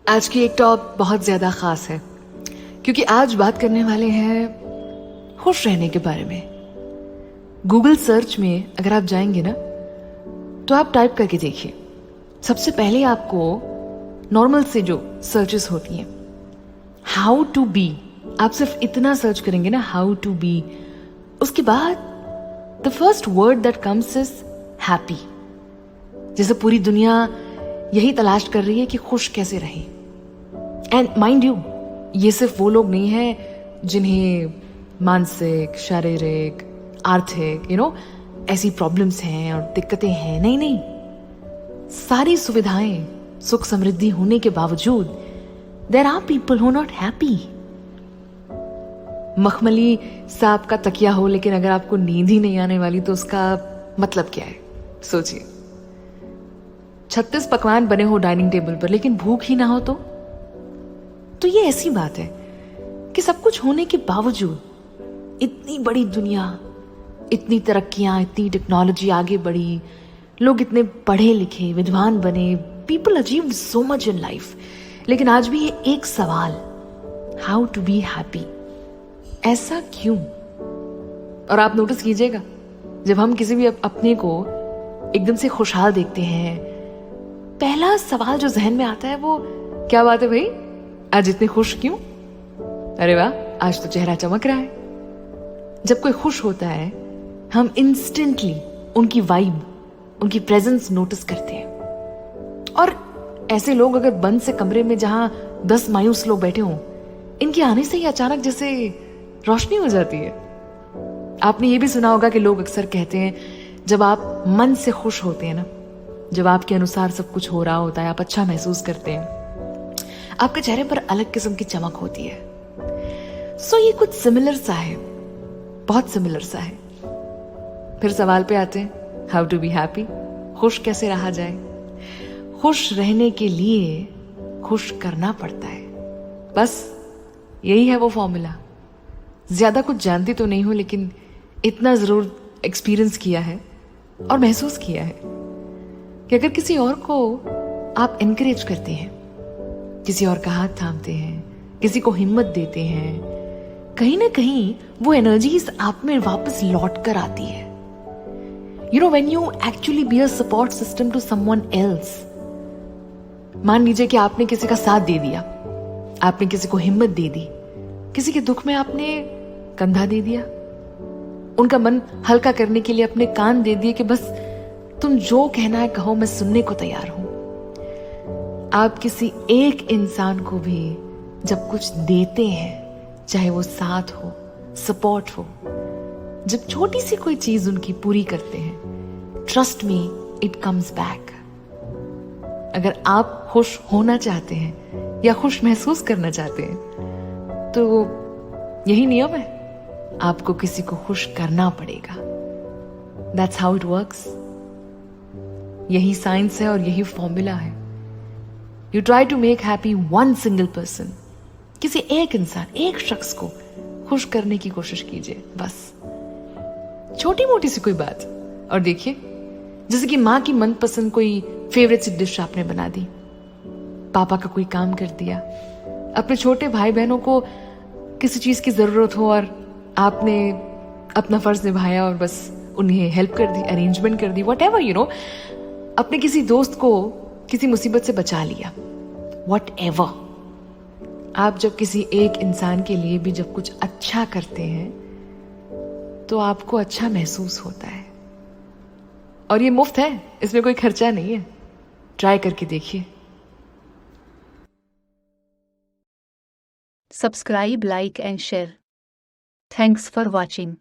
आज की एक टॉप बहुत ज़्यादा ख़ास है क्योंकि आज बात करने वाले हैं खुश रहने के बारे में। गूगल सर्च में अगर आप जाएंगे ना तो आप टाइप करके देखिए, सबसे पहले आपको नॉर्मल से जो सर्चेस होती हैं, हाउ टू बी, आप सिर्फ इतना सर्च करेंगे ना, हाउ टू बी, उसके बाद the first word that comes is happy. जैसे पूरी दुनिया यही तलाश कर रही है कि खुश कैसे रहें। एंड माइंड यू, ये सिर्फ वो लोग नहीं हैं जिन्हें मानसिक, शारीरिक, आर्थिक ऐसी प्रॉब्लम्स हैं और दिक्कतें हैं। नहीं नहीं, सारी सुविधाएं, सुख समृद्धि होने के बावजूद there are people who not happy. मखमली सा आपका तकिया हो लेकिन अगर आपको नींद ही नहीं आने वाली तो उसका मतलब क्या है? सोचिए, 36 पकवान बने हो डाइनिंग टेबल पर लेकिन भूख ही ना हो तो ये ऐसी बात है कि सब कुछ होने के बावजूद इतनी बड़ी दुनिया, इतनी तरक्कियां, इतनी टेक्नोलॉजी आगे बढ़ी, लोग इतने पढ़े लिखे, विद्वान बने, people achieve so much in life, लेकिन आज भी ये एक सवाल, हाउ टू बी हैप्पी, ऐसा क्यों? और आप नोटिस कीजिएगा, जब हम किसी भी अपने को एकदम से खुशहाल देखते हैं, पहला सवाल जो जहन में आता है वो क्या बात है भाई, आज इतने खुश क्यों? अरे वाह, आज तो चेहरा चमक रहा है। जब कोई खुश होता है हम इंस्टेंटली उनकी वाइब, उनकी प्रेजेंस नोटिस करते हैं। और ऐसे लोग अगर बंद से कमरे में जहां 10 मायूस लोग बैठे हों, इनके आने से ही अचानक जैसे रोशनी हो जाती है। आपने ये भी सुना होगा कि लोग अक्सर कहते हैं जब आप मन से खुश होते हैं ना, जब आपके अनुसार सब कुछ हो रहा होता है, आप अच्छा महसूस करते हैं, आपके चेहरे पर अलग किस्म की चमक होती है। सो ये कुछ सिमिलर सा है, बहुत सिमिलर सा है। फिर सवाल पे आते हैं, हाउ टू बी हैप्पी, खुश कैसे रहा जाए? खुश रहने के लिए खुश करना पड़ता है, बस यही है वो फॉर्मूला। ज्यादा कुछ जानती तो नहीं हूं लेकिन इतना जरूर एक्सपीरियंस किया है और महसूस किया है कि अगर किसी और को आप एनकरेज करते हैं, किसी और का हाथ थामते हैं, किसी को हिम्मत देते हैं, कहीं ना कहीं वो एनर्जीज आप में वापस लौट कर आती है। When you actually be a support system to someone else, मान लीजिए कि आपने किसी का साथ दे दिया, आपने किसी को हिम्मत दे दी, किसी के दुख में आपने कंधा दे दिया, उनका मन हल्का करने के लिए अपने कान दे दिए कि बस तुम जो कहना है कहो, मैं सुनने को तैयार हूं। आप किसी एक इंसान को भी जब कुछ देते हैं, चाहे वो साथ हो, सपोर्ट हो, जब छोटी सी कोई चीज उनकी पूरी करते हैं, trust me, it comes back. अगर आप खुश होना चाहते हैं या खुश महसूस करना चाहते हैं तो यही नियम है, आपको किसी को खुश करना पड़ेगा। That's how it works. यही साइंस है और यही फॉर्मूला है। You try to make happy one single person, किसी एक इंसान, एक शख्स को खुश करने की कोशिश कीजिए, बस छोटी मोटी सी कोई बात। और देखिए, जैसे कि माँ की मनपसंद कोई फेवरेट सी डिश आपने बना दी, पापा का कोई काम कर दिया, अपने छोटे भाई बहनों को किसी चीज की जरूरत हो और आपने अपना फर्ज निभाया और बस उन्हें हेल्प कर दी, अरेंजमेंट कर दी, व्हाटएवर, अपने किसी दोस्त को किसी मुसीबत से बचा लिया, व्हाटएवर। आप जब किसी एक इंसान के लिए भी जब कुछ अच्छा करते हैं तो आपको अच्छा महसूस होता है। और ये मुफ्त है, इसमें कोई खर्चा नहीं है। ट्राई करके देखिए। Subscribe, like and share. Thanks for watching.